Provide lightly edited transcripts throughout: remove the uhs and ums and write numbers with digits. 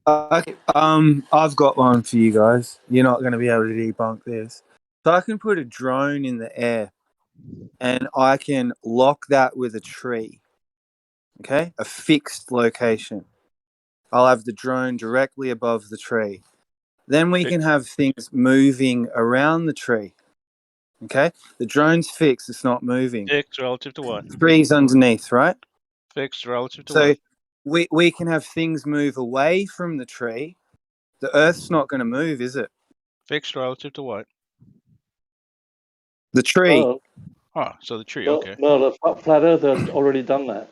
Okay, I've got one for you guys. You're not going to be able to debunk this. So I can put a drone in the air, and I can lock that with a tree. Okay, a fixed location. I'll have the drone directly above the tree. Then we can have things moving around the tree. Okay, the drone's fixed; it's not moving. Fixed relative to what? Trees underneath, right? Fixed relative to So what? we can have things move away from the tree. The Earth's not going to move, is it? Fixed relative to what? The tree. Oh, so the tree. Okay. No, the flat Earth has already done that.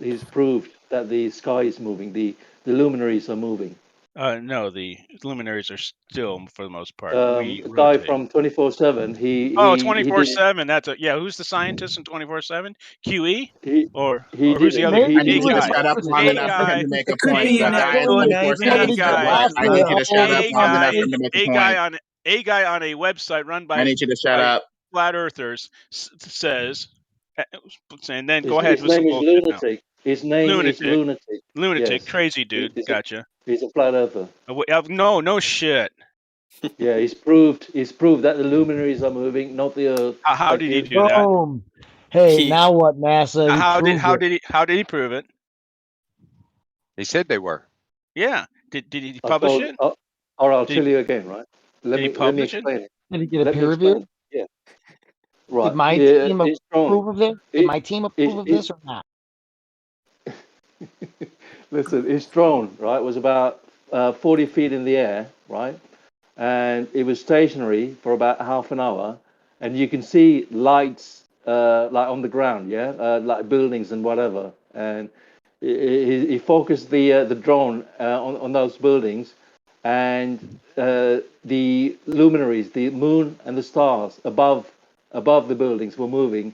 He's proved that the sky is moving. The luminaries are moving. No, the luminaries are still for the most part. We The guy rotate. from 24/7. He 24/7. That's a Who's the scientist in 24/7? QE or who's the other? I need you to guy. shut up long enough for him to make a point. be The an guy actual in neighbor. 24/7. I need you to shut up long enough for him to make a point. A guy on a website run by I need you to shut up. flat earthers says, and then His, go ahead. His name is Lunatic. His name is Lunatic. Lunatic, Yes. crazy dude. Gotcha. He's a flat earther. No shit. Yeah, he's proved that the luminaries are moving, not the Earth. How did he do that? Boom. Hey, now what, NASA? How did he prove it? He said they were. Yeah. Did he publish it? Or I'll tell you again, right? Let me explain it. Did he get a peer review? Yeah. Right. Did my team approve of this? Did my team approve of this or not? Listen, his drone, right, was about 40 feet in the air, right? And it was stationary for about half an hour. And you can see lights like on the ground, yeah? Like buildings and whatever. And he focused the drone on those buildings. And the luminaries, the moon and the stars above the buildings were moving.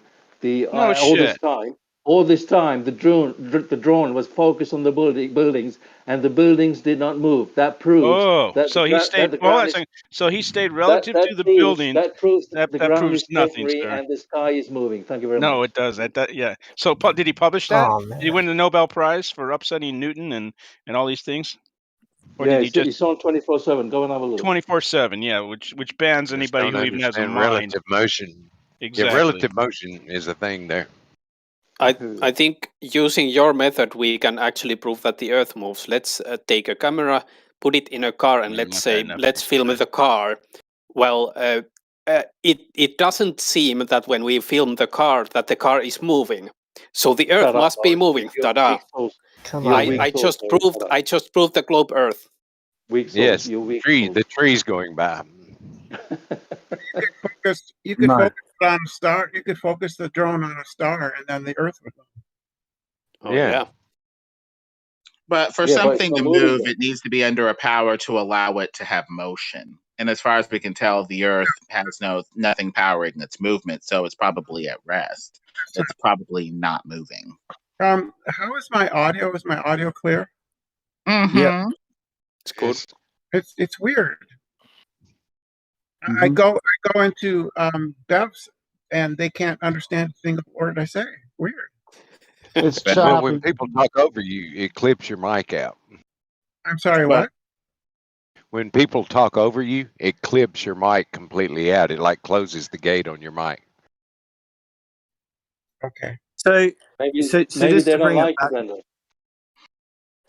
All this time, the drone was focused on the buildings, and the buildings did not move. That proves that. So he stayed relative to the building. That proves that the ground proves is nothing, stationary sir. and the sky is moving. Thank you very much. No, it does. Yeah. So did he publish that? Oh, did he win the Nobel Prize for upsetting Newton and all these things? Or Yeah, did he just? It's on 24/7. Go and have a look. 24/7. Yeah, which bans anybody who even has a mind. Relative motion. Exactly. Yeah, relative motion is a thing there. I think using your method, we can actually prove that the Earth moves. Let's take a camera, put it in a car, and let's film the car. Well, it doesn't seem that when we film the car that the car is moving. So the Earth must be moving. Ta-da! I just proved the globe Earth. Yes, the tree's going by. You could focus on a star. You could focus the drone on a star, and then the Earth would move. Oh, yeah. But for something to move, it needs to be under a power to allow it to have motion. And as far as we can tell, the Earth has nothing powering its movement, so it's probably at rest. It's probably not moving. How is my audio? Is my audio clear? Mm-hmm. Yeah. It's good. It's weird. I go into Bev's and they can't understand a single word I say. Weird. It's well, when people talk over you, it clips your mic out. I'm sorry, what? When people talk over you, it clips your mic completely out. It like closes the gate on your mic. Okay. So maybe just they to don't bring like it back,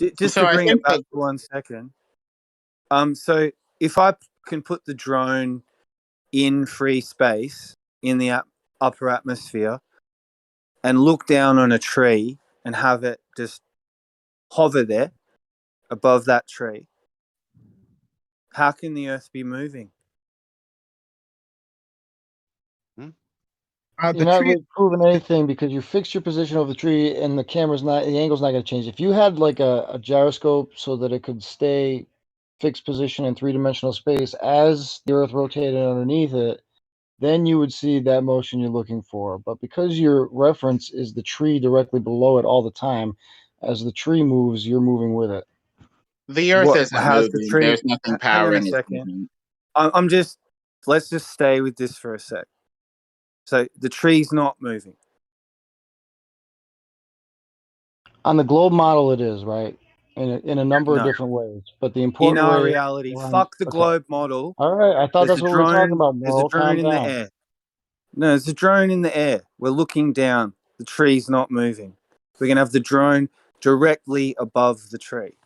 it. to bring it back for 1 second. So if I can put the drone in free space in the upper atmosphere and look down on a tree and have it just hover there above that tree, how can the Earth be moving? You're not really proving anything because you fixed your position over the tree and the angle's not going to change. If you had like a gyroscope so that it could stay fixed position in three-dimensional space as the Earth rotated underneath it, then you would see that motion you're looking for. But because your reference is the tree directly below it all the time, as the tree moves, you're moving with it. The Earth isn't moving. There's nothing powering it. Let's just stay with this for a sec. So the tree's not moving. On the globe model, it is, right? in a number of No. different ways. But the In important our way reality, around- fuck the okay. globe model. All right, I thought There's that's a what we were talking drone. about, There's a Merle. drone Calm in the down. air. No, there's a drone in the air. We're looking down. The tree's not moving. We're gonna have the drone directly above the tree.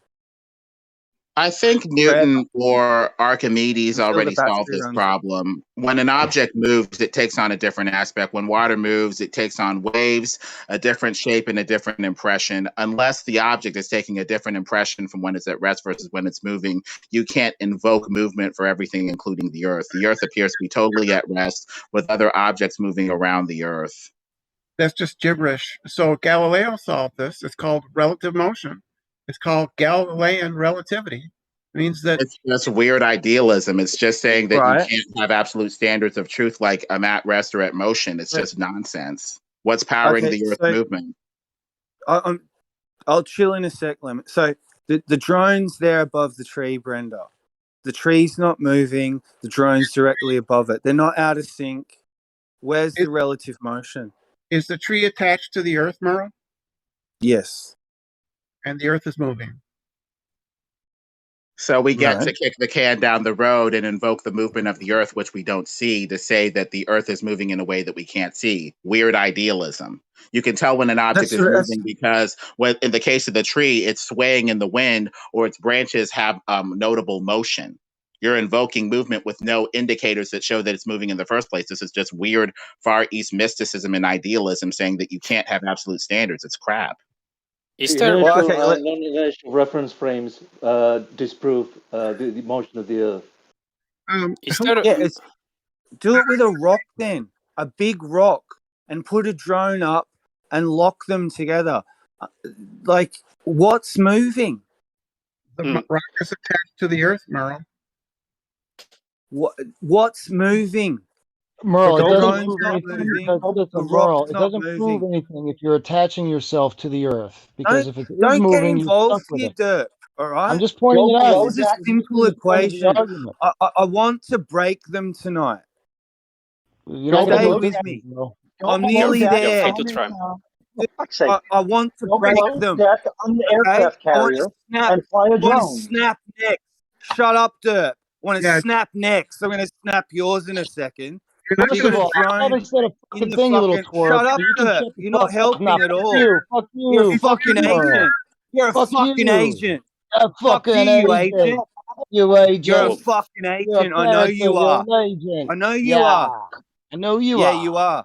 I think Newton or Archimedes Until the already solved battery this runs out. problem. When an object moves, it takes on a different aspect. When water moves, it takes on waves, a different shape, and a different impression. Unless the object is taking a different impression from when it's at rest versus when it's moving, you can't invoke movement for everything, including the Earth. The Earth appears to be totally at rest with other objects moving around the Earth. That's just gibberish. So Galileo solved this. It's called relative motion. It's called Galilean relativity. It means that It's just weird idealism. It's just saying that you Right. can't have absolute standards of truth like I'm at rest or at motion. It's just nonsense. What's powering Okay, the Earth so movement? I'll chill in a sec, Lemon. So the drone's there above the tree, Brenda. The tree's not moving. The drone's directly above it. They're not out of sync. Where's the relative motion? is the tree attached to the Earth, Merle? Yes. And the Earth is moving. So we get Right. to kick the can down the road and invoke the movement of the Earth, which we don't see, to say that the Earth is moving in a way that we can't see. Weird idealism. You can tell when an object is moving because, in the case of the tree, it's swaying in the wind or its branches have notable motion. You're invoking movement with no indicators that show that it's moving in the first place. This is just weird Far East mysticism and idealism saying that you can't have absolute standards. It's crap. Is there Inertial and non-inertial reference frames disprove the motion of the Earth. Do it with a rock then, a big rock, and put a drone up and lock them together. Like, what's moving? The rock is attached to the Earth, Merle. What's moving? Merle, The it doesn't drone's prove not anything moving. because The listen, rock's Merle, it not doesn't prove moving. anything if you're attaching yourself to the Earth. Because if it is Don't get moving, you're involved stuck with here, it. Derp. All right. I'm just pointing it out. This is a simple the point of the equation. argument. I want to break them tonight. You're not Stay gonna with do me. Merle. I'm nearly there. You're I want to Don't break below them. deck on the aircraft carrier and fly a I want to drone. snap next. Shut up, Derp. I want to Yeah. snap next. I'm going to snap yours in a second. First of all, I never said a fucking thing, you little twerp. Shut up, so you can Derp. shut the You're not fuck up. Nah, helping at fuck all. you. Fuck you. You're a Fuck fucking you, Merle. agent. You're a Fuck fucking you. agent. A Fuck fucking you, agent. agent. You agent. You're a fucking You're a agent. I know character. you are. You're an agent. I know you Yeah. are. I know you Yeah, are. you are.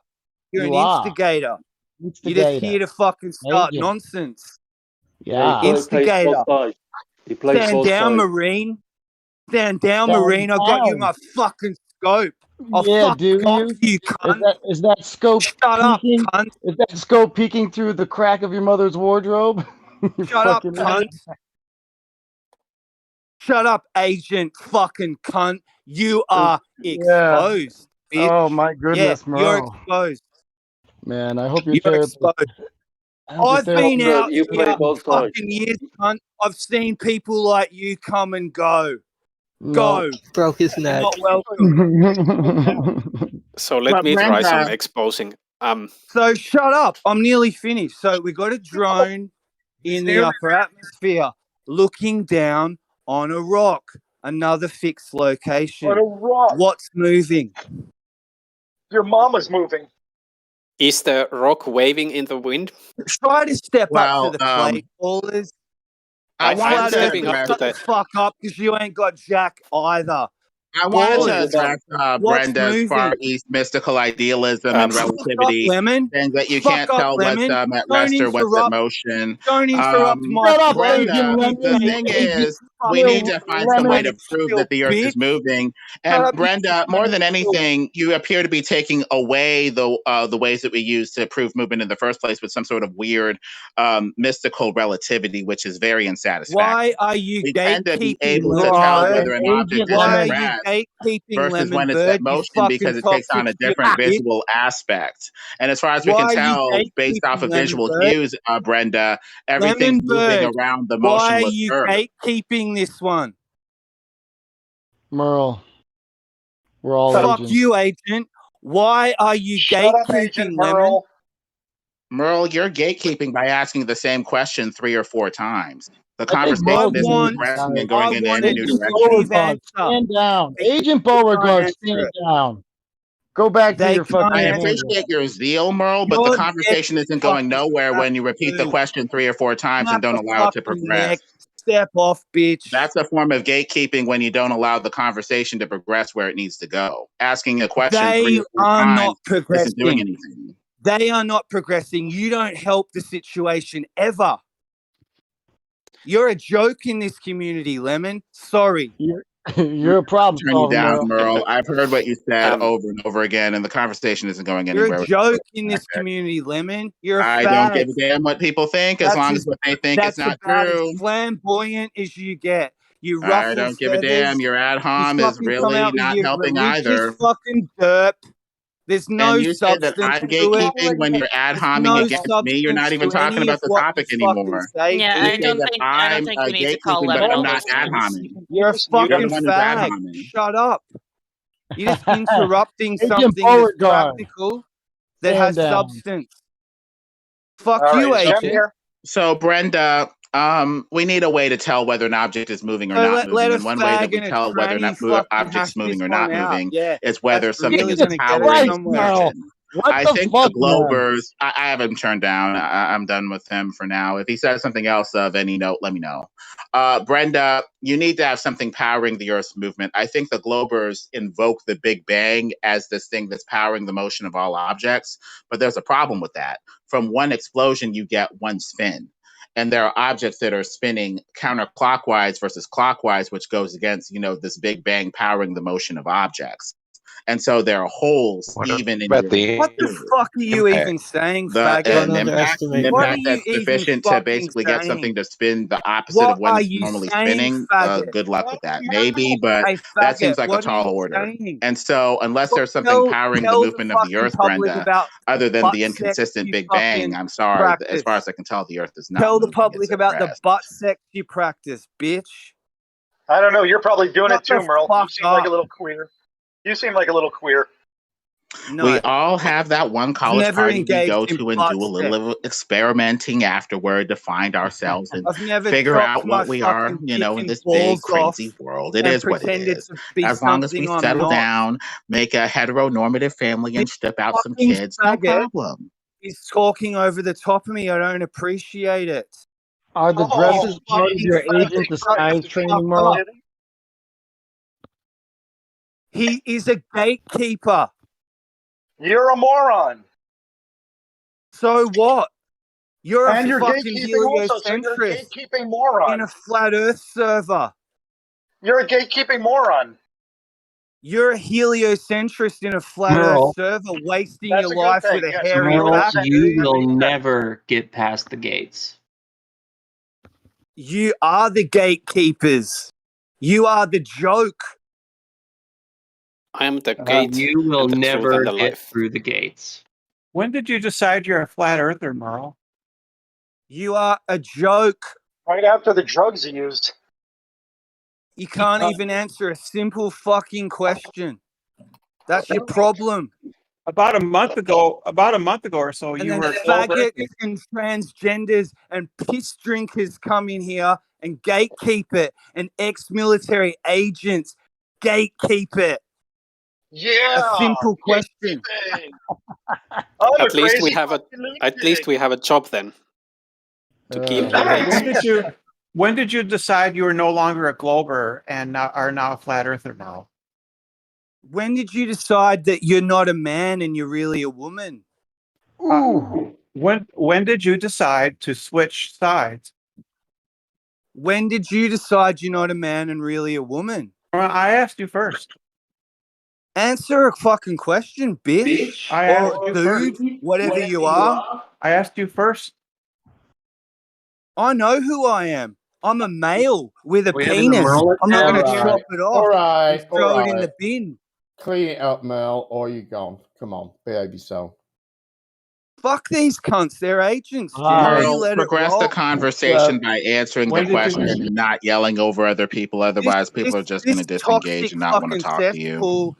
You're You an are. instigator. You're Instigator. just here to fucking start Agent. nonsense. Yeah. He plays Instigator. both sides. He plays Stand both down, sides. Marine. Stand down, Stand Marine. I got you in down. my fucking scope. I'll Yeah, fuck do off you? you, cunt. Is that scope Shut up, peeking? cunt. Is that scope peeking through the crack of your mother's wardrobe? You Shut up, fucking cunt. Shut up, agent fucking cunt. You are exposed, bitch. Oh my goodness, yeah, you're Merle. exposed. Man, I hope your You're therapist. exposed. I've been out here fucking years, cunt. I've seen people like you come and go. Go. Broke his neck. Not welcome. So let me try some exposing. So shut up. I'm nearly finished. So we got a drone in the upper atmosphere looking down on a rock, another fixed location. On a rock. What's moving? Your mama's moving. Is the rock waving in the wind? Try to step up to the plate, ballers. I'm stepping up to Shut the fuck up because you ain't got jack either. I wanted to address Brenda's Far East mystical idealism and relativity, saying that you can't tell what's at rest or what's at motion. Don't interrupt my Brenda, the thing is, we need to find some way to prove that the Earth is moving. And Brenda, more than anything, you appear to be taking away the ways that we use to prove movement in the first place with some sort of weird mystical relativity, which is very unsatisfactory. Why are you we tend to be gatekeeping? able to tell whether an object is Why at are rest you gatekeeping, versus Lemon when it's Bird, at motion because it takes on a different visual aspect. And as far as we can tell, based off of visual cues, Brenda, everything's moving around the motionless Why are you Earth. gatekeeping this one? Merle, we're all Fuck agents. you, agent. Why are you gatekeeping, Lemon? Merle, you're gatekeeping by asking the same question 3 or 4 times. The I think conversation Merle isn't can progressing and decide. going I in want any a new Agent direction. definitive Beauregard, answer. stand down. They Agent can't Beauregard, answer stand it. down. Go back to They your can't fucking I answer handle. it. appreciate your zeal, Merle, but the Your next conversation isn't going fucking nowhere snap when you repeat the food. question 3 or 4 times and Snap don't a allow it to fucking neck. progress. Step off, bitch. That's a form of gatekeeping when you don't allow the conversation to progress where it needs to go. Asking a question 3 They or 4 are times not isn't doing progressing. anything. They are not progressing. You don't help the situation ever. You're a joke in this community, Lemon. Sorry. You're a problem Turn you solver, down, Merle. Merle. I've heard what you said Um, over and over again, and the conversation isn't going You're anywhere. a joke in this community, Lemon. You're a I don't give fag. a damn what people think as long as what they think is That's not about as true. flamboyant as you get. You I ruffle don't give a feathers. damn. Your ad You hom is fucking come really out with not your helping religious either. fucking derp. There's no And you say that substance I'm to it. gatekeeping when you're ad There's homing no against me. You're not substance even to talking any of about the what you topic fucking anymore. say, Yeah, You I bitch. say don't that think I'm we need to call gatekeeping, but Lemon I'm on not those ad terms. homing. You're a You're the fucking one who's ad fag. homing. Shut up. You're just interrupting Agent something that's Beauregard, practical that stand has down. substance. Fuck All you, right, is Jem agent. here? So, Brenda, we need a way to tell whether an object is moving or So not let moving. a And one way that fag we and a tell whether or tranny not fucking objects hash is moving this or one not out. moving Yeah, is whether that's something really is Jesus gonna get us powering the Christ, somewhere. Merle. motion. What I the think fuck, the man? Globers, I have him turned down. I'm done with him for now. If he says something else of any note, let me know. Brenda, you need to have something powering the Earth's movement. I think the Globers invoke the Big Bang as this thing that's powering the motion of all objects, but there's a problem with that. From one explosion, you get one spin. And there are objects that are spinning counterclockwise versus clockwise, which goes against, this Big Bang powering the motion of objects. And so there are holes What even in about your the What the fuck are you impact? even saying, the faggot? an impact, What are you that's even sufficient to fucking basically get saying? something to spin the opposite What of when are it's you normally saying, spinning. faggot? Good luck with that, maybe, but Hey, that seems faggot, like a what are tall you order. saying? And so, unless Well, there's something tell powering the the movement of the fucking Earth, public Brenda, about the other than butt the sex inconsistent you Big Bang, fucking I'm sorry. As far practice. as I can tell, the Earth is not Tell the moving. It's public at about the rest. butt sex you practice, bitch. I don't know. You're probably doing Shut it too, the Merle. You fuck seem like a up. little queer. You seem like a little queer. No, We all have that one college never party we engaged go in to and butt do a sex. little experimenting afterward to find ourselves and I've never figure chopped out my what we are, fucking dick in and this big, balls off crazy world. It and is what it pretended is. to be As long as we something I'm settle not. down, make a heteronormative family, and This ship out some fucking kids, no faggot problem. is talking over the top of me. I don't appreciate it. Are the dresses part of your agent disguise training, Merle? He is a gatekeeper. You're a moron. So what? You're And a you're fucking gatekeeping also, so you're a heliocentrist gatekeeping moron. in a flat Earth server. You're a gatekeeping moron. You're a heliocentrist in a flat Merle, Earth server, wasting That's your a good life thing. with a Yes, you're hairy Merle, back, you dude. will never get past the gates. You are the gatekeepers. You are the joke. I am the gate You will and the truth never and the get life. through the gates. When did you decide you're a flat earther, Merle? You are a joke. Right after the drugs he used. You can't even answer a simple fucking question. That's your problem. About a month ago or so, And you then were faggots and transgenders and piss drinkers come in here and gatekeep it. And ex-military agents gatekeep it. Yeah. A simple question. At least we have a job then to keep the gates. When did you decide you were no longer a glober and are now a flat earther, Merle? When did you decide that you're not a man and you're really a woman? When did you decide to switch sides? When did you decide you're not a man and really a woman? I asked you first. Answer a fucking question, bitch. I asked you dude, first. whatever you are. I asked you first. I know who I am. I'm a male with a We having a penis. Merle I'm not going to attack? chop it off All right, and throw it in the bin. Clean it up, Merle, or you gone. Come on, behave yourself. Fuck these cunts. They're agents. Merle, progress the conversation by answering the question and not yelling over other people. Otherwise, people are just going to disengage and not want to talk to you.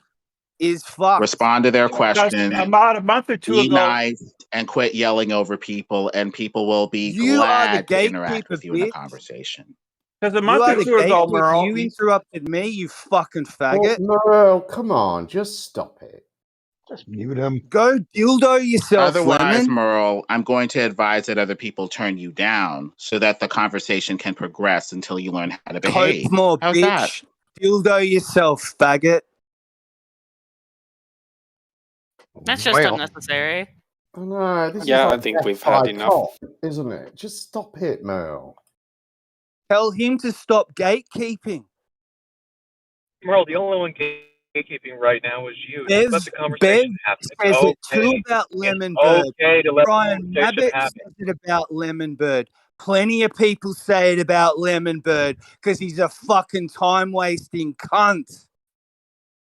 is fucked. Respond to their question. About a month or two Be ago, nice and quit yelling over people, and people will be You are the glad to interact gatekeeper, with you in a bitch. conversation. because a You month are or the two ago, gatekeeper. Merle, You interrupted me, you fucking faggot. Merle, come on, just stop it. Just mute him. Go dildo yourself, Otherwise, Lemon. Merle, I'm going to advise that other people turn you down so that the conversation can progress until you learn how to behave. Cope more, How's bitch. that? Dildo yourself, faggot. That's just unnecessary. No, this Yeah, is I like think we've death by had enough. cop, isn't it? Just stop it, Merle. Tell him to stop gatekeeping. Merle, the only one gatekeeping right now is you. Bev, Let the Bev conversation happen. It's says it okay. too about Lemon It's Bird. okay to let the Brian conversation Rabbit happen. says it about Lemon Bird. Plenty of people say it about Lemon Bird because he's a fucking time-wasting cunt.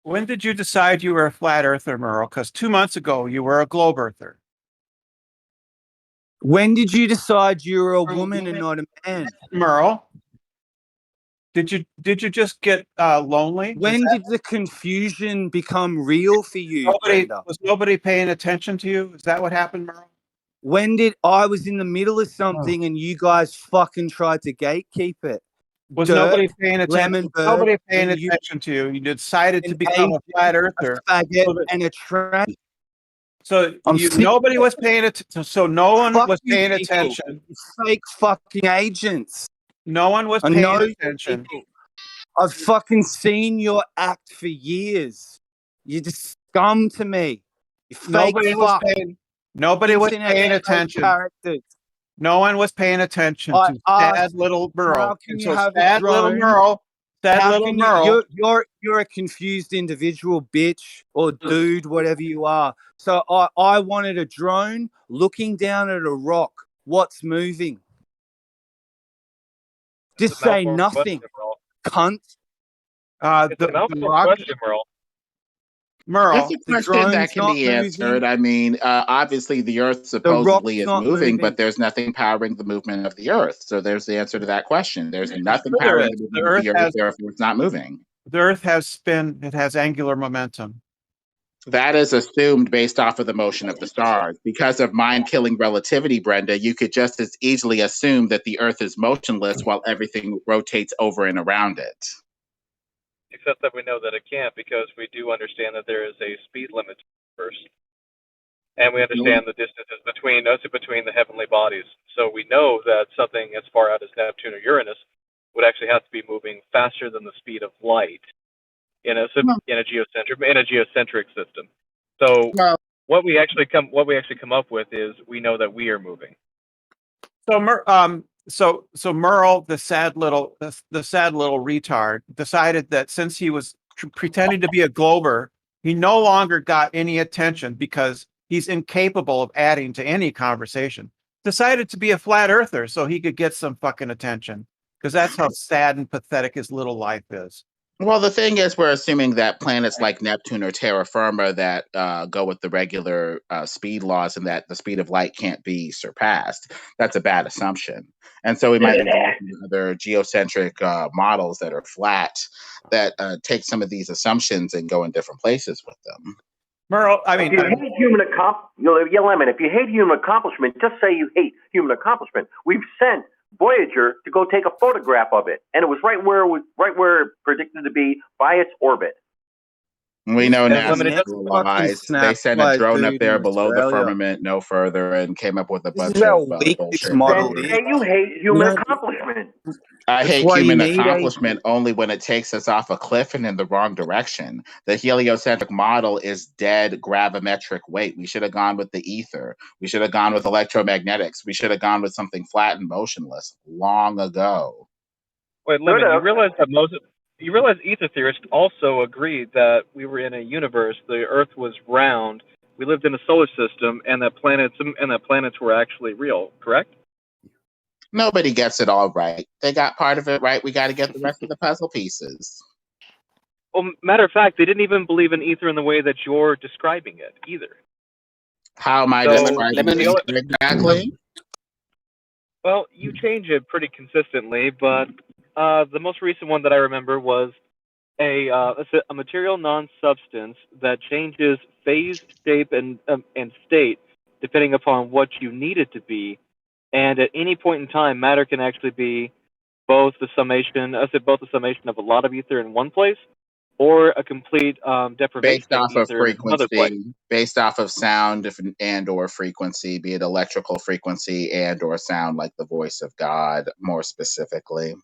When did you decide you were a flat earther, Merle? Because 2 months ago, you were a globe earther. When did you decide you were a woman and not a man? Merle, did you just get lonely? When did the confusion become real for you, Brenda? Was nobody paying attention to you? Is that what happened, Merle? When did I was in the middle of something and you guys fucking tried to gatekeep it? Was Dirt, nobody paying attention? Lemon Bird, Nobody paying and you- attention to you. You decided to an become a flat agent, earther. a faggot, and a train. Nobody was paying attention. So no one Fuck was you paying people. attention. You fake fucking agents. No one was I paying know attention. people. I've fucking seen your act for years. You're just scum to me. You fake Nobody was fuck. paying. Nobody was Internet paying fake attention. characters. No one was paying attention I to asked, sad little Merle. how can And you so have a sad little drone? Merle. Sad How little can Merle. you're a confused individual, bitch or dude, whatever you are. So I wanted a drone looking down at a rock. What's moving? Just say nothing, cunt. It's a mouthful question, Merle. It's a question that can be answered. I mean, obviously the Earth supposedly is moving, but there's nothing powering the movement of the Earth. So there's the answer to that question. There's nothing powering the movement of the Earth, therefore it's not moving. The Earth has spin. It has angular momentum. That is assumed based off of the motion of the stars. Because of mind-killing relativity, Brenda, you could just as easily assume that the Earth is motionless while everything rotates over and around it. Except that we know that it can't, because we do understand that there is a speed limit first. And we understand the distances between the heavenly bodies. So we know that something as far out as Neptune or Uranus would actually have to be moving faster than the speed of light in a geocentric system. So what we actually come up with is we know that we are moving. So Merle, the sad little retard, decided that since he was pretending to be a glober, he no longer got any attention because he's incapable of adding to any conversation. Decided to be a flat earther so he could get some fucking attention, because that's how sad and pathetic his little life is. Well, the thing is, we're assuming that planets like Neptune or terra firma that go with the regular speed laws and that the speed of light can't be surpassed. That's a bad assumption. And so we might need to look into other geocentric models that are flat that take some of these assumptions and go in different places with them. Merle, I mean, if you hate human Lemon, if you hate human accomplishment, just say you hate human accomplishment. We've sent Voyager to go take a photograph of it, and it was right where it predicted to be by its orbit. We know now lies. They sent a drone up there below the firmament, no further, and came up with a bunch of bullshit. Then say you hate human accomplishment. I hate human accomplishment only when it takes us off a cliff and in the wrong direction. The heliocentric model is dead gravimetric weight. We should have gone with the ether. We should have gone with electromagnetics. We should have gone with something flat and motionless long ago. Wait, Lemon, you realize ether theorists also agreed that we were in a universe, the Earth was round, we lived in a solar system, and that planets were actually real, correct? Nobody gets it all right. They got part of it right. We got to get the rest of the puzzle pieces. Well, matter of fact, they didn't even believe in ether in the way that you're describing it, either. How am I describing ether exactly? Well, you change it pretty consistently, but the most recent one that I remember was a material non-substance that changes phase, shape, and state depending upon what you need it to be. And at any point in time, matter can actually be both the summation, of a lot of ether in one place, or a complete deprivation Based of off of ether in another place. frequency, based off of sound and or frequency, be it electrical frequency and or sound, like the voice of God, more specifically.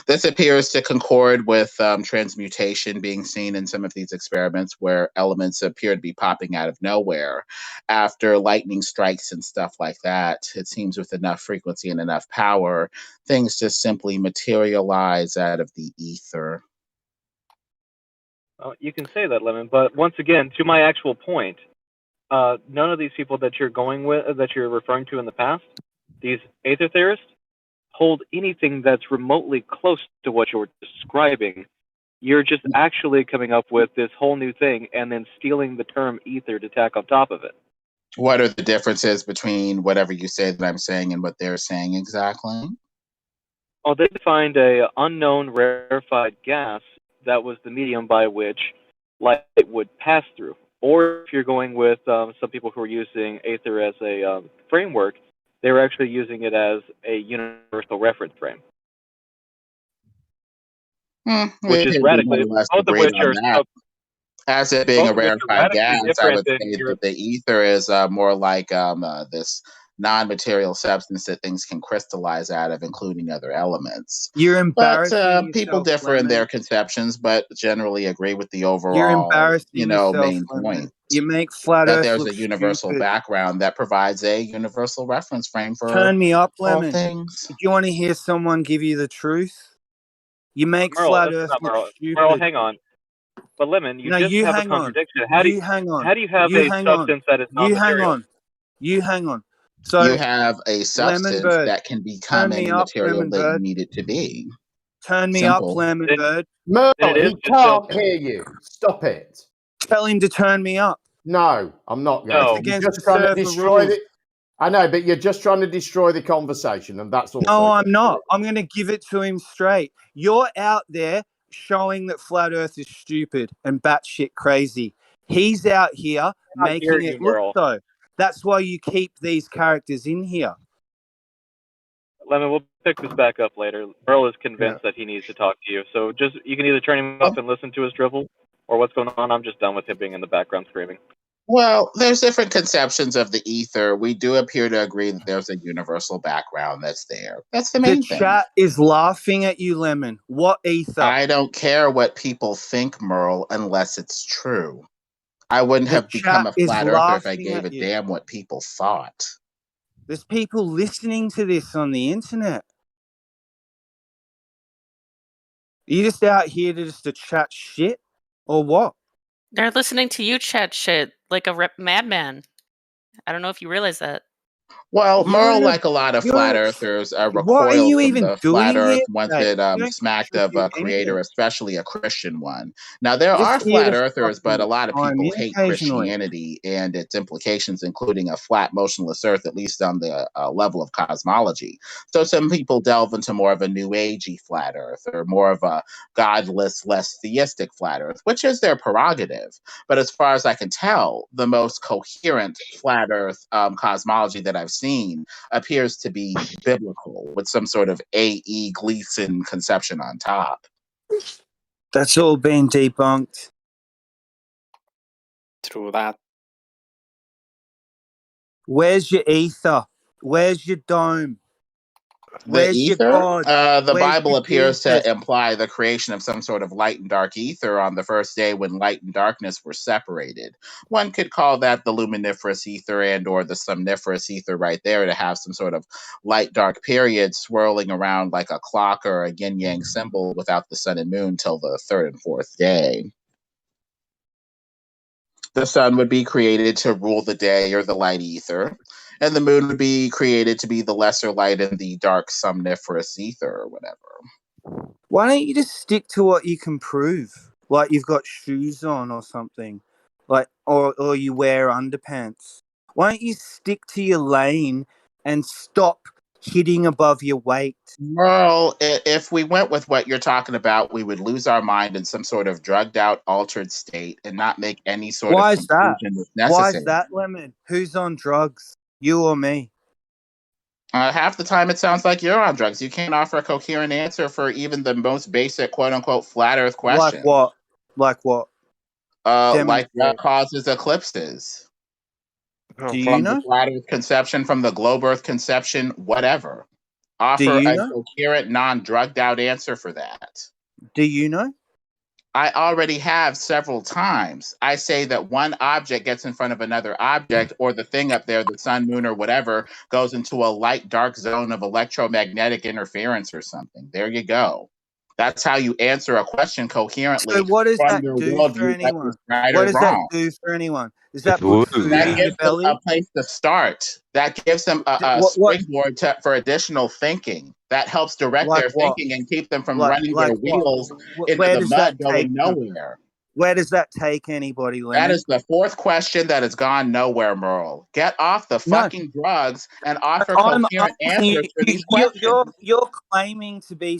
This appears to concord with transmutation being seen in some of these experiments, where elements appear to be popping out of nowhere after lightning strikes and stuff like that. It seems with enough frequency and enough power, things just simply materialize out of the ether. You can say that, Lemon, but once again, to my actual point, none of these people that you're referring to in the past, these aether theorists, hold anything that's remotely close to what you're describing. You're just actually coming up with this whole new thing and then stealing the term ether to tack on top of it. What are the differences between whatever you say that I'm saying and what they're saying exactly? Oh, they defined a unknown rarefied gas that was the medium by which light would pass through. Or if you're going with some people who are using Aether as a framework, they were actually using it as a universal reference frame. Which is radically, both of which are as it being a rarefied gas, I would say that the ether is more like this non-material substance that things can crystallize out of, including other elements. You're embarrassing But people yourself, differ in Lemon. their conceptions, but generally agree with the overall, You're embarrassing yourself, main Lemon. point. You make flat that Earth there's look a universal stupid. background that provides a universal reference frame for Turn me up, all Lemon. things. Do you want to hear someone give you the truth? You make Merl, flat Earth look Merl. stupid. Merl, hang on. But Lemon, you just have a contradiction. How do you hang on? How do you have you a substance that is non-material? You hang on. So you have a substance that can become any material that you need it to be. Turn me up, Lemon Bird. Merl, he can't hear you. Stop it. Tell him to turn me up. No, I'm not going to. Against You're just the trying to server destroy rules. it. I know, but you're just trying to destroy the conversation, and that's all. No, I'm not. I'm going to give it to him straight. You're out there showing that flat Earth is stupid and batshit crazy. He's out here making it look so. That's why you keep these characters in here. Lemon, we'll pick this back up later. Merl is convinced that he needs to talk to you, so just you can either turn him up and listen to his drivel, or what's going on. I'm just done with him being in the background screaming. Well, there's different conceptions of the ether. We do appear to agree that there's a universal background that's there. That's the main thing. The chat is laughing at you, Lemon. What ether? I don't care what people think, Merle, unless it's true. I wouldn't have become a flat earther if I gave a damn what people thought. There's people listening to this on the internet. Are you just out here to chat shit, or what? They're listening to you chat shit like a madman. I don't know if you realize that. Well, Merle, like a lot of flat earthers, recoiled from the flat earth once it smacked of a creator, especially a Christian one. Now, there are flat earthers, but a lot of people hate Christianity and its implications, including a flat, motionless earth, at least on the level of cosmology. So some people delve into more of a new agey flat earth, or more of a godless, less theistic flat earth, which is their prerogative. But as far as I can tell, the most coherent flat earth cosmology that I've seen appears to be biblical, with some sort of A.E. Gleason conception on top. That's all been debunked. True that. Where's your ether? Where's your dome? Where's the ether? Your God? The Where's Bible your appears Jesus? to imply the creation of some sort of light and dark ether on the first day when light and darkness were separated. One could call that the luminiferous ether and or the somniferous ether right there, to have some sort of light-dark period swirling around like a clock or a yin-yang symbol without the sun and moon till the third and fourth day. The sun would be created to rule the day, or the light ether, and the moon would be created to be the lesser light in the dark somniferous ether or whatever. Why don't you just stick to what you can prove? Like you've got shoes on or something. Like or you wear underpants. Why don't you stick to your lane and stop hitting above your weight. Merl, if we went with what you're talking about, we would lose our mind in some sort of drugged out, altered state and not make any sort Why of is that? conclusion that's necessary. Why is that, Lemon? Who's on drugs? You or me? Half the time it sounds like you're on drugs. You can't offer a coherent answer for even the most basic quote unquote flat earth question. Like what? Like what? Like what causes eclipses? Do you From know? the flat earth conception, from the globe earth conception, whatever. Do Offer you a know? coherent, non-drugged out answer for that. Do you know? I already have several times. I say that one object gets in front of another object, or the thing up there, the sun, moon, or whatever, goes into a light, dark zone of electromagnetic interference or something. There you go. That's how you answer a question coherently. So what does from that your do worldview, for anyone? whether it's right What or does that wrong. do for anyone? Does that put food That in gives your them belly? a place to start. That gives them a What? springboard for additional thinking. That helps direct Like their what? thinking and keep them from Like running their what? wheels into Where the does that mud take going them? nowhere. Where does that take anybody, Lemon? That is the fourth question that has gone nowhere, Merle. Get off the fucking drugs and offer I'm coherent asking you, answers for these questions. you're claiming to be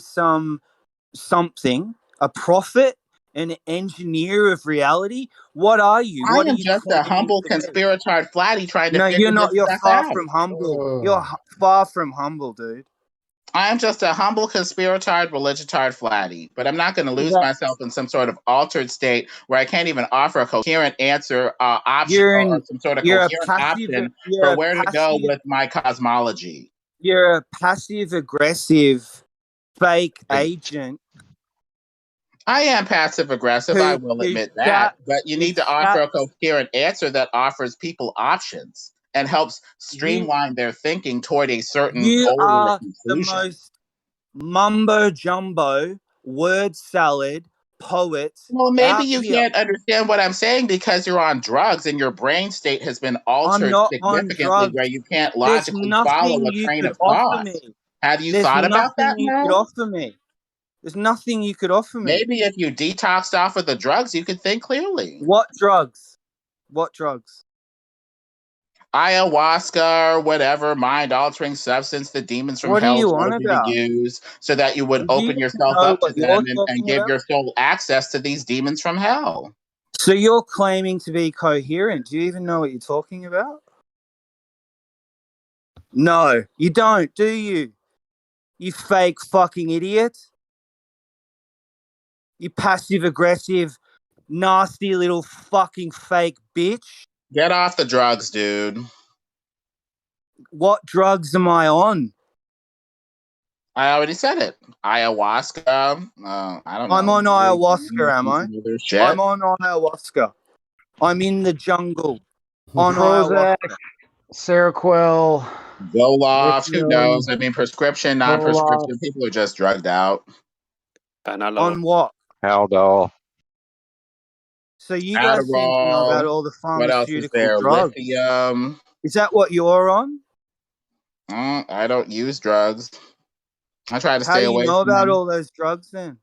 something, a prophet, an engineer of reality. What are you? I What are am you just a claiming humble to be? conspirator flatty trying to No, figure you're not. this You're stuff far out. from humble. You're far from humble, dude. I am just a humble conspiratard, religitard flatty, but I'm not going to lose That- myself in some sort of altered state where I can't even offer a coherent answer option You're or some sort of you're a coherent passive. option You're for a where to go passive. with my cosmology. You're a passive aggressive fake agent. I am passive aggressive, I will admit that, but you need to offer a coherent answer that offers people options and helps streamline their thinking toward a certain You goal or are the conclusion. most mumbo jumbo word salad poet. Well, maybe out you here. can't understand what I'm saying because you're on drugs and your brain state has been I'm altered not on significantly drugs. where you can't There's logically follow nothing a you train could of offer thought. me. Have you There's thought about nothing that, you could Merle? offer me. There's nothing you could offer me. Maybe if you detoxed off of the drugs, you could think clearly. What drugs? What drugs? Ayahuasca or whatever mind-altering substance the demons from What are hell you told on you to about? use so that you would Do you open yourself know up to what you're them and talking give about? your soul access to these demons from hell. So you're claiming to be coherent. Do you even know what you're talking about? No, you don't, do you? You fake fucking idiot. You passive aggressive, nasty little fucking fake bitch. Get off the drugs, dude. What drugs am I on? I already said it. Ayahuasca. I don't know. I'm on ayahuasca, am I? Shit. I'm on ayahuasca. I'm in the jungle on Prozac, ayahuasca. Seroquel, Zoloft. Who lithium, knows? I mean, prescription, non-prescription. Zoloft. People are just drugged out. On what? Haldol. So you guys seem to know about Adderall. all the What else is pharmaceutical there? drugs. Lithium. Is that what you're on? I don't use drugs. I try to How stay do you away know from about them. all those drugs then?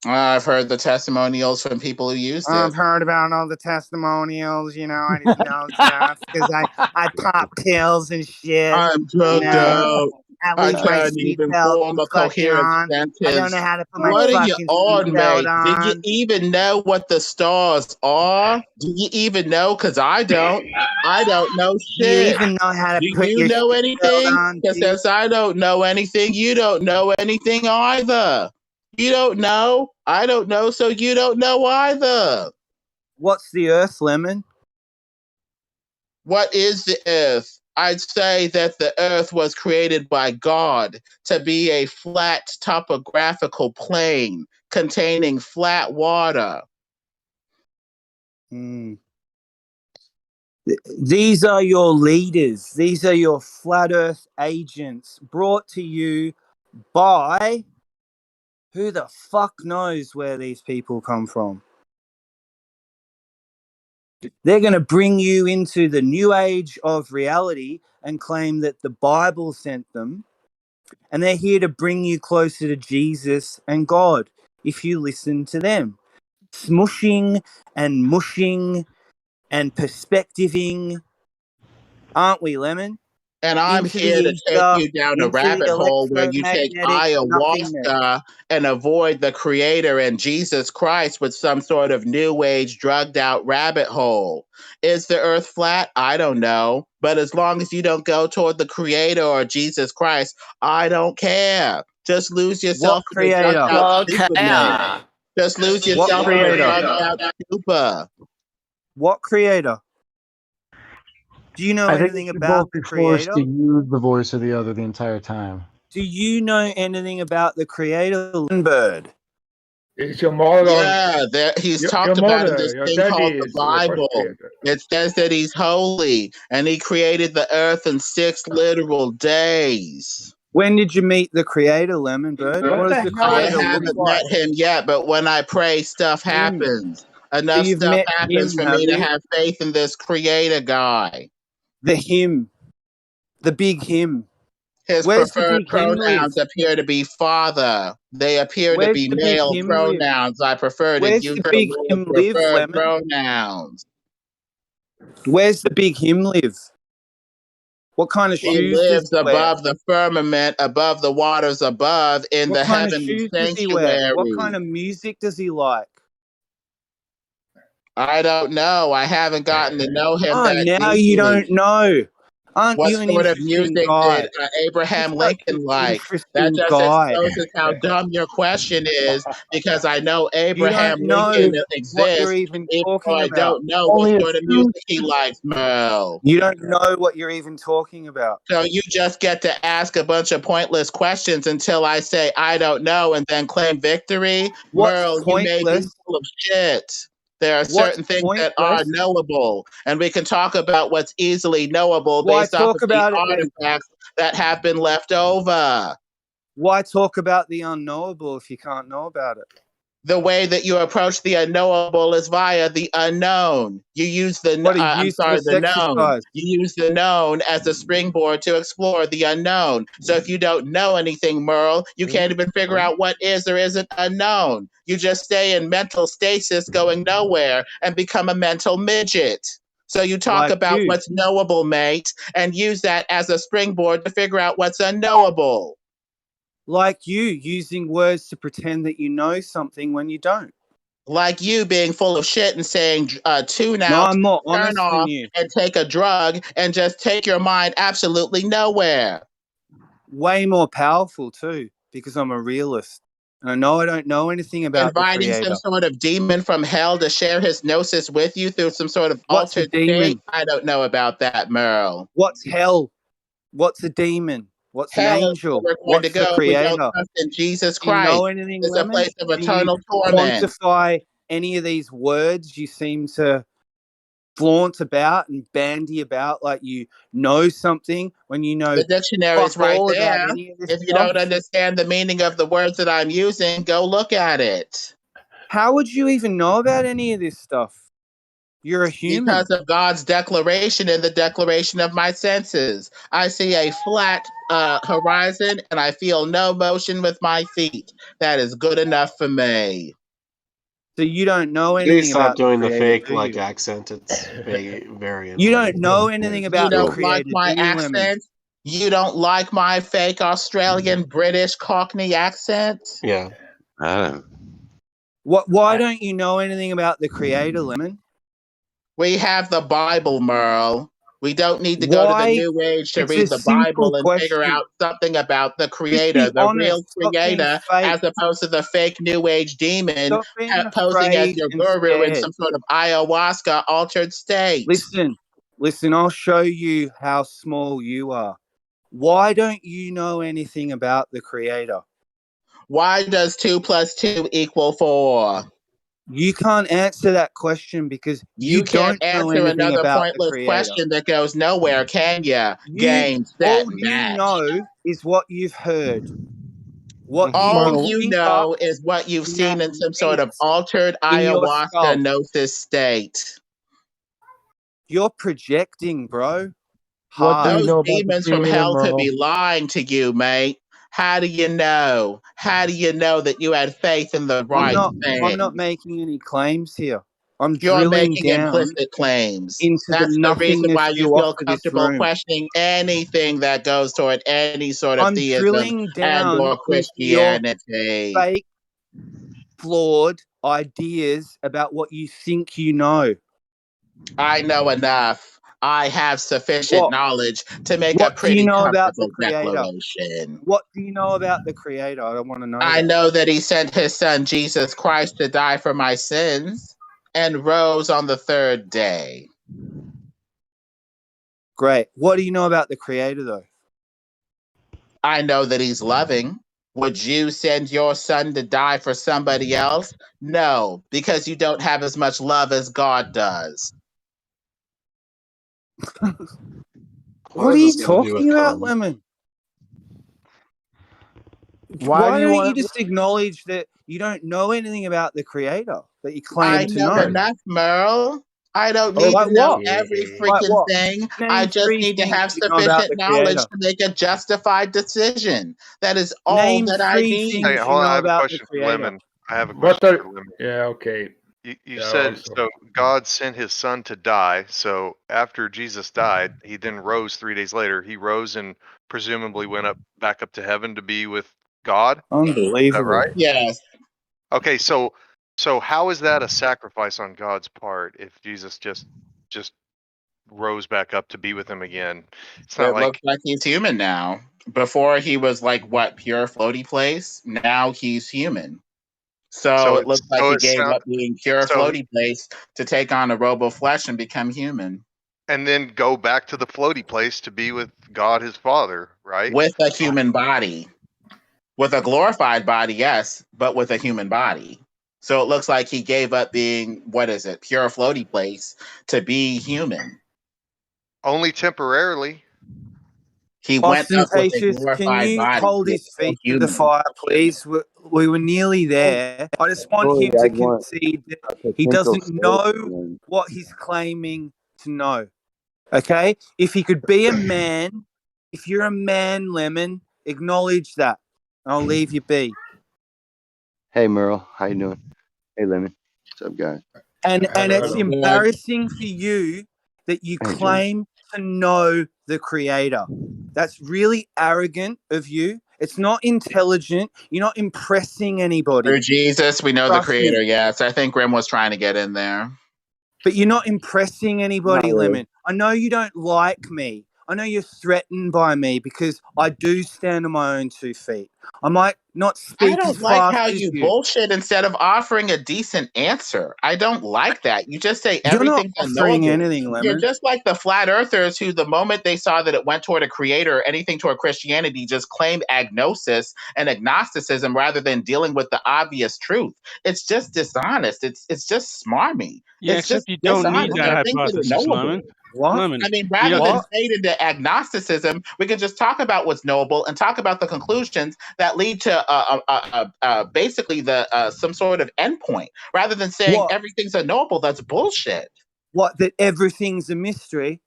I've heard the testimonials from people who used I've it. heard about all the testimonials, I just know stuff because I pop pills and shit. I'm drugged out. At I least my can't even seatbelt form a fucking coherent on. sentence. I don't know how to put my What are you fucking on, seatbelt mate? on. Did you even know what the stars are? Do you even know? Because I don't. I don't know shit. Do you even know how to Do put you your know seatbelt anything? on? Because since I don't know anything, you don't know anything either. You don't know. I don't know, so you don't know either. What's the Earth, Lemon? What is the earth? I'd say that the earth was created by God to be a flat topographical plane containing flat water. These are your leaders. These are your flat Earth agents brought to you by who the fuck knows where these people come from. They're going to bring you into the new age of reality and claim that the Bible sent them. And they're here to bring you closer to Jesus and God if you listen to them. Smushing and mushing and perspectiving. Aren't we, Lemon? And I'm into here the to take ether, you down a into the rabbit hole where you take electromagnetic nothingness. ayahuasca and avoid the creator and Jesus Christ with some sort of new age drugged out rabbit hole. Is the earth flat? I don't know. But as long as you don't go toward the creator or Jesus Christ, I don't care. Just lose What yourself in a drugged creator? out Okay. stupidness. Just lose What yourself in a creator? drugged out stupor. What creator? Do you know I think you anything should about both the be forced to creator? use the voice of the other the entire time. Do you know anything about the creator, Bird? It's your mother. Yeah, he's Your talked about in mother, this your thing daddy called the is the first Bible. creator. It says that he's holy and he created the earth in 6 literal days. When did you meet the creator, Lemon Bird? What What does the the hell I is creator look haven't like? met him yet, but when I pray, stuff Him. happens. So Enough you've stuff met happens him, for have me to you? have faith in this creator guy. The him. The big him. His Where's the preferred big him live? pronouns appear to be father. They appear to Where's be the big male him live? pronouns. I prefer to Where's use the the big word him live, preferred Lemon? pronouns. Where's the big him live? What kind of He shoes does lives he wear? above the firmament, above the waters above, in What the kind of heavenly shoes does he wear? What kind sanctuary. of music does he like? I don't know. I haven't gotten to know him Oh, that now you don't deeply. know. Aren't What you an sort of interesting music did guy? Abraham You're such Lincoln an like? That interesting just guy. exposes how dumb your question is, because I know You Abraham don't Lincoln know what you're exists, even even though talking I about. don't know what Only sort of assume music he likes, Merl. You don't know what you're even talking about. So you just get to ask a bunch of pointless questions until I say I don't know and then claim victory. What's Merle, you may be pointless? full of shit. There are What's certain things that are pointless? knowable, and we can talk about what's easily knowable Why based off of talk the about it then? artifacts that have been left over. Why talk about the unknowable if you can't know about it? The way that you approach the unknowable is via the unknown. You use the What a useless the known. exercise. You use the known as a springboard to explore the unknown. So if you don't know anything, Merle, you can't even figure out what is or isn't unknown. You just stay in mental stasis going nowhere and become a mental midget. So you talk Like about you. what's knowable, mate, and use that as a springboard to figure out what's unknowable. Like you, using words to pretend that you know something when you don't. Like you being full of shit and saying tune No, out, I'm more turn honest than off, you. and take a drug and just take your mind absolutely nowhere. Way more powerful too, because I'm a realist. And I know I don't know anything about the Inviting some creator. sort of demon from hell to share his gnosis with you through some sort of What's a altered state. demon? I don't know about that, Merle. What's hell? What's a demon? What's an Hell is where angel? we're going to What's the go if we don't creator? trust in Jesus Do you know Christ. anything, It's a Lemon? place of Can you eternal torment. quantify any of these words you seem to flaunt about and bandy about like you know something when you know The dictionary is fuck right all about there. any of this If you stuff? don't understand the meaning of the words that I'm using, go look at it. How would you even know about any of this stuff? You're a human. Because of God's declaration and the declaration of my senses. I see a flat horizon and I feel no motion with my feet. That is good enough for me. So you don't know Please anything stop about the doing the creator, fake do like you? accent. It's very You don't annoying. know anything You about the don't like creator, my do you, Lemon? accent? You don't like my fake Australian British Cockney accent? Yeah. Why don't you know anything about the creator, Lemon? We have the Bible, Merle. We don't need to go to the Why? New Age to It's a read the simple Bible and figure question. out something about the Just be Creator, the real honest. Stop being Creator, fake. as opposed to the fake New Age demon Stop being posing as afraid your and guru in scared. some sort of ayahuasca altered state. Listen, I'll show you how small you are. Why don't you know anything about the creator? Why does 2 + 2 = 4? You can't answer that question because You you can't don't know answer anything another about the pointless creator. question that goes nowhere, can ya? Game, set, All you match. know is what you've heard. What you All can you think up know is what you've in that seen in some sort of minute altered in your ayahuasca skull. gnosis state. You're projecting, bro. What do you Those know about the demons from creator, hell could be Merle? lying to you, mate. How do you know? How do you know that you had faith in the I'm right not thing? making any claims here. I'm You're drilling making down implicit claims. into the That's the reason nothingness why you you feel offer this comfortable room. questioning anything that goes toward any sort of I'm theism drilling and down or into your Christianity. fake, flawed ideas about what you think you know. I know enough. I have sufficient knowledge to make a What do you pretty know about the comfortable Creator? declaration. What do you know about the Creator? I want to know I that. know that he sent his son Jesus Christ to die for my sins and rose on the third day. Great. What do you know about the Creator, though? I know that he's loving. Would you send your son to die for somebody else? No, because you don't have as much love as God does. What are you talking about, Lemon? Why do you don't you want? just acknowledge that you don't know anything about the Creator that you I claim to know know? enough, Merl. I don't Oh, need like to know what? every Like freaking what? thing. I Name just 3 need to things have you know about sufficient the knowledge Creator. to make a justified decision. That is all Name that I 3 need. things you Hold on, I know have a about the question for Creator. Lemon. I have a What question are? for Lemon. Yeah, okay. You Yeah, said also. so. God sent His Son to die. So after Jesus died, He then rose 3 days later. He rose and presumably went back up to heaven to be with God. Is that Unbelievable. right? Yes. Okay, so how is that a sacrifice on God's part if Jesus just rose back up to be with Him again? It's not It looks like like he's human now. Before he was like what, pure floaty place? Now he's human. So so it it's looks like so he it gave sound up being pure so floaty place to take on a robe of flesh and become human. and then go back to the floaty place to be with God His Father, right? With a human body. With a glorified body, yes, but with a human body. So it looks like he gave up being, what is it, pure floaty place to be human. Only temporarily. He went up with a Ostentatious, can glorified you body. hold He's his still feet to the human. fire, please? We were nearly there. I just want Troy, him to I'd want concede that a he potential doesn't slave know then. what he's claiming to know. Okay? If he could be a man, if you're a man, Lemon, acknowledge that. I'll leave you be. Hey Merle, how you doing? Hey Lemon. What's up, guys? And it's Hello. embarrassing for you that you Hey John. claim to know the Creator. That's really arrogant of you. It's not intelligent. You're not impressing anybody. Through Jesus, we know the Trust me. Creator. Yes, I think Grim was trying to get in there. But you're not impressing anybody, Not really. Lemon. I know you don't like me. I know you're threatened by me because I do stand on my own 2 feet. I might not I speak as don't like fast how as you you. bullshit instead of offering a decent answer. I don't like that. You just say You're not everything's offering unknowable. anything, You're Lemon. just like the flat earthers who, the moment they saw that it went toward a creator, anything toward Christianity, just claimed agnosis and agnosticism rather than dealing with the obvious truth. It's just dishonest. It's just smarmy. Yeah, It's just except you don't need dishonest. that There are things that are hypothesis, knowable. Lemon. What? Lemon, I mean, you rather don't. than What? fade into agnosticism, we can just talk about what's knowable and talk about the conclusions that lead to basically the some sort of endpoint, rather than saying What? everything's unknowable. That's bullshit. What? That everything's a mystery?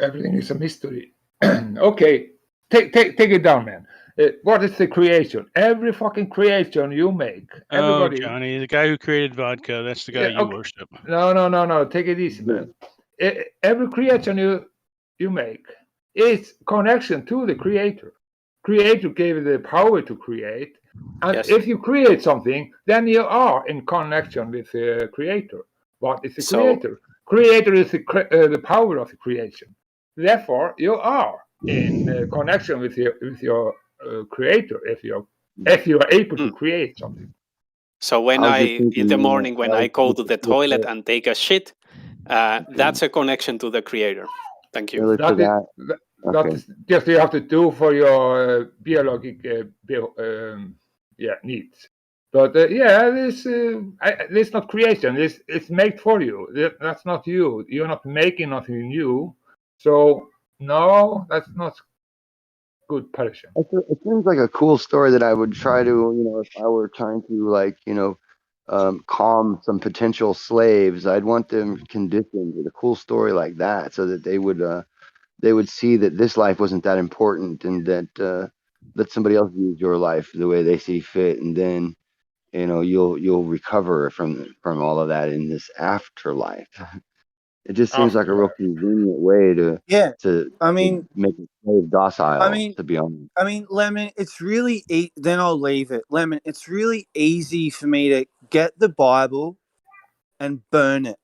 Everything is a mystery. Okay, take it down, man. What is the creation? Every fucking creation you make, Oh, everybody. Johnny, the guy who created vodka, that's the guy Yeah, you okay. worship. No. Take it easy, man. Every creation you make is connection to the creator. Creator gave you the power to create, and Yes. if you create something, then you are in connection with the creator. What is the So- creator? Creator is the power of the creation. Therefore, you are in connection with your creator if you are able to create something. So when I was just in the thinking, morning, when I go to the toilet and take a shit, Okay. that's a connection to the creator. Thank you. Really for that? That Okay. is just you have to do for your biological needs. But it's not creation. It's made for you. That's not you. You're not making nothing new. So no, that's not good person. It seems like a cool story that I would try to, if I were trying to, calm some potential slaves, I'd want them conditioned with a cool story like that, so that they would see that this life wasn't that important, and that let somebody else use your life the way they see fit, and then you'll recover from all of that in this afterlife. It just seems like a real convenient way to make a slave docile, to be honest. I mean, Lemon, it's really then I'll leave it. Lemon, it's really easy for me to get the Bible and burn it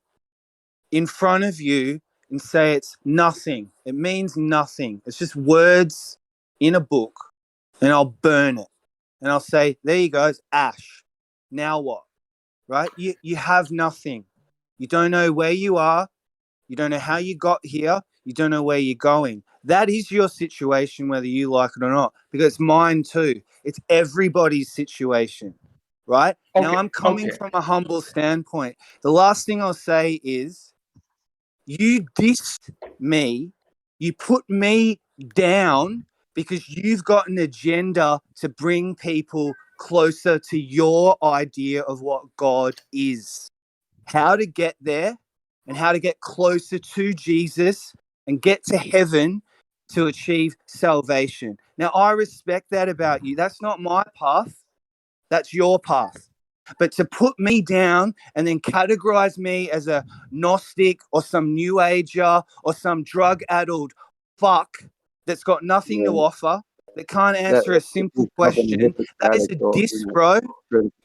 in front of you and say it's nothing. It means nothing. It's just words in a book, and I'll burn it. And I'll say, there you go, it's ash. Now what? Right? You have nothing. You don't know where you are. You don't know how you got here. You don't know where you're going. That is your situation, whether you like it or not, because it's mine too. It's everybody's situation, right? Now, I'm coming from a humble standpoint. The last thing I'll say is you dissed me. You put me down because you've got an agenda to bring people closer to your idea of what God is. How to get there and how to get closer to Jesus and get to heaven to achieve salvation. Now, I respect that about you. That's not my path. That's your path. But to put me down and then categorize me as a Gnostic or some New Ager or some drug-addled fuck that's got nothing to offer, that can't answer a simple question, that is a diss, bro.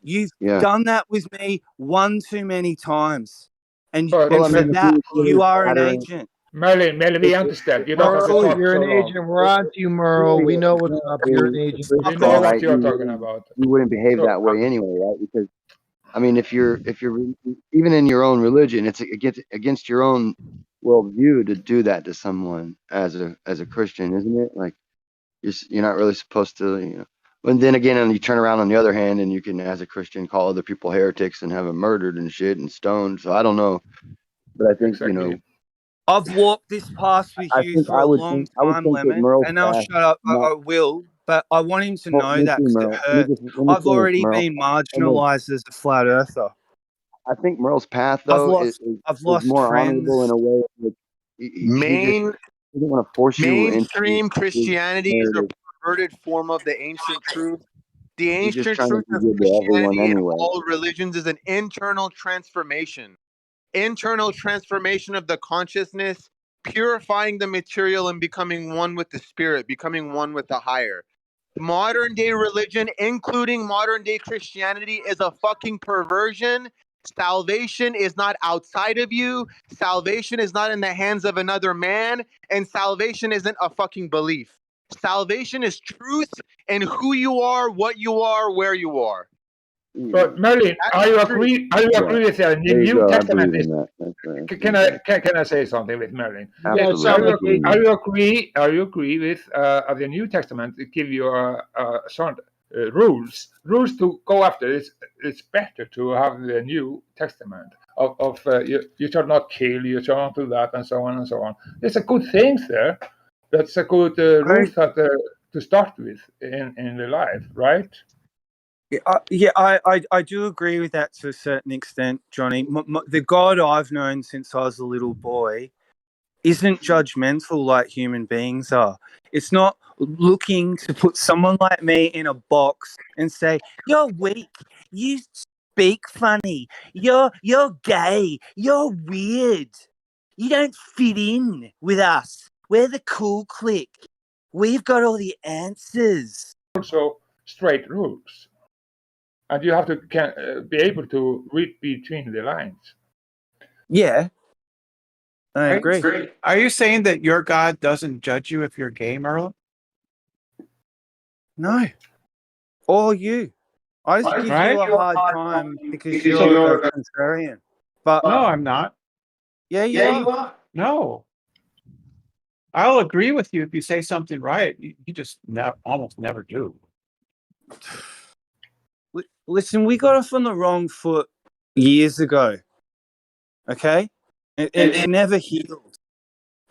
You've done that with me one too many times. And for that, you are an agent. Merlin, we understand. You don't have to Merl, talk you're so an long. agent. We're on to you, Merl. We know what's up. You're an agent. We know what you're talking about. You wouldn't behave that way anyway, right? Because I mean, if you're even in your own religion, it's against your own worldview to do that to someone as a Christian, isn't it? Like you're not really supposed to, But then again, and you turn around on the other hand, and you can, as a Christian, call other people heretics and have them murdered and shit and stoned. So I don't know, but I think I've walked this path with you for a long time, Lemon, and I'll shut up. I will, but I want him to know that because it hurts. I've already been marginalized as a flat earther. I think Merle's path, though, is more honorable in a way. That he doesn't want to force you into mainstream Christianity is a perverted form of the ancient truth. The ancient truth of Christianity and all religions is an internal transformation. Internal transformation of the consciousness, purifying the material and becoming one with the spirit, becoming one with the higher. Modern day religion, including modern day Christianity, is a fucking perversion. Salvation is not outside of you. Salvation is not in the hands of another man. And salvation isn't a fucking belief. Salvation is truth and who you are, what you are, where you are. But Merlin, are you agree with that? The New Testament is. Can I say something with Merlin? Absolutely. Are you agree with the New Testament give you some rules to go after? It's better to have the New Testament of you shall not kill, you shall not do that, and so on and so on. There's a good things there. That's a good rules that to start with in the life, right? I do agree with that to a certain extent, Johnny. The God I've known since I was a little boy isn't judgmental like human beings are. It's not looking to put someone like me in a box and say, you're weak, you speak funny, you're gay, you're weird. You don't fit in with us. We're the cool clique. We've got all the answers. Also, straight rules. And you have to be able to read between the lines. Yeah. I agree. Are you saying that your God doesn't judge you if you're gay, Merl? No. Or you. I just give you a hard time because you're a contrarian. But no, I'm not. Yeah, you are. No. I'll agree with you if you say something right. You just almost never do. Listen, we got off on the wrong foot years ago. Okay? It's never healed.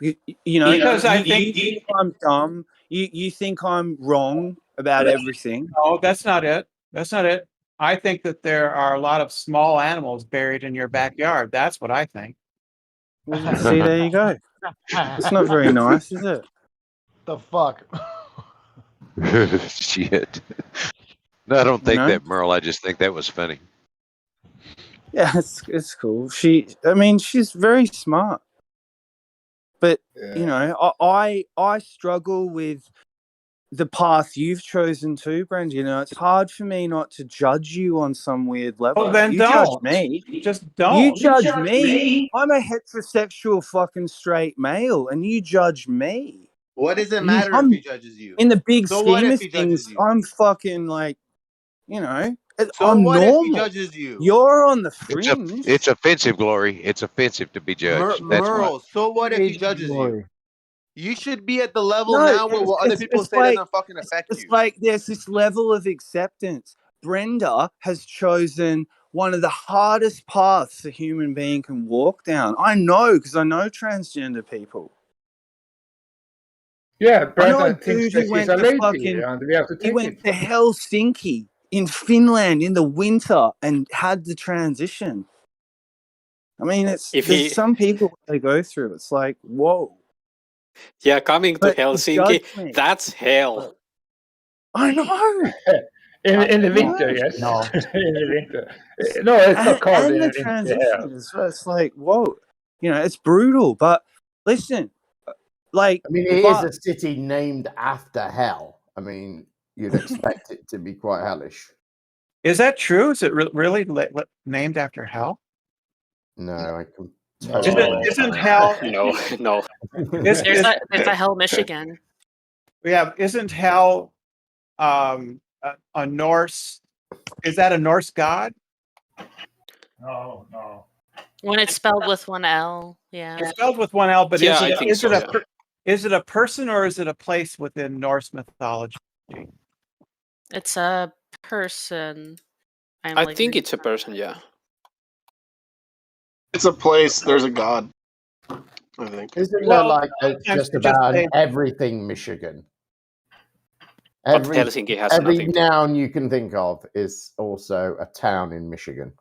Because I think you think I'm dumb. You think I'm wrong about everything. No, that's not it. That's not it. I think that there are a lot of small animals buried in your backyard. That's what I think. Well, see, there you go. It's not very nice, is it? The fuck? Shit. I don't think know? that, Merle. I just think that was funny. Yeah, it's cool. She's very smart. But you know, I struggle with the path you've chosen too, Brenda. You know, it's hard for me not to judge you on some weird level. Oh, then you judge don't. me. Just don't. You judge me. I'm a heterosexual fucking straight male, and you judge me. What does it matter if he judges you? In the big So what scheme if of he judges things, you? I'm fucking like, you know, So I'm what if he normal. judges you? You're on the fringe. It's offensive, Glory. It's offensive to be judged. That's why. Merle, so what if he judges you? You should be at the level No, now where what other people say doesn't fucking affect it's you. like there's this level of acceptance. Brenda has chosen one of the hardest paths a human being can walk down. I know, because I know transgender people. Yeah, I know a Brenda thinks dude that who she's went a to lady, and we have to he take went it. to Helsinki in Finland in the winter and had the transition. I mean, there's some people they go through. It's like, whoa. Yeah, coming to But Helsinki, judge me. that's hell. I know. In the winter, know. yes. In the winter. No, it's not cold And in the the winter. transition is it's like, whoa, you know, it's brutal. But listen, like, I mean, it is a city named after hell. I mean, you'd expect it to be quite hellish. Is that true? Is it really named after hell? No, I can. Isn't hell? No. There's a hell, Michigan. Yeah, isn't hell a Norse? Is that a Norse god? No. When it's spelled with one L, yeah. It's spelled with one L, but Yeah, I think so, yeah. Is it a person or is it a place within Norse mythology? It's a person. I think it's a person, yeah. It's a place. There's a god. I think. Isn't there like just about everything Michigan? But Helsinki has every nothing. noun you can think of is also a town in Michigan.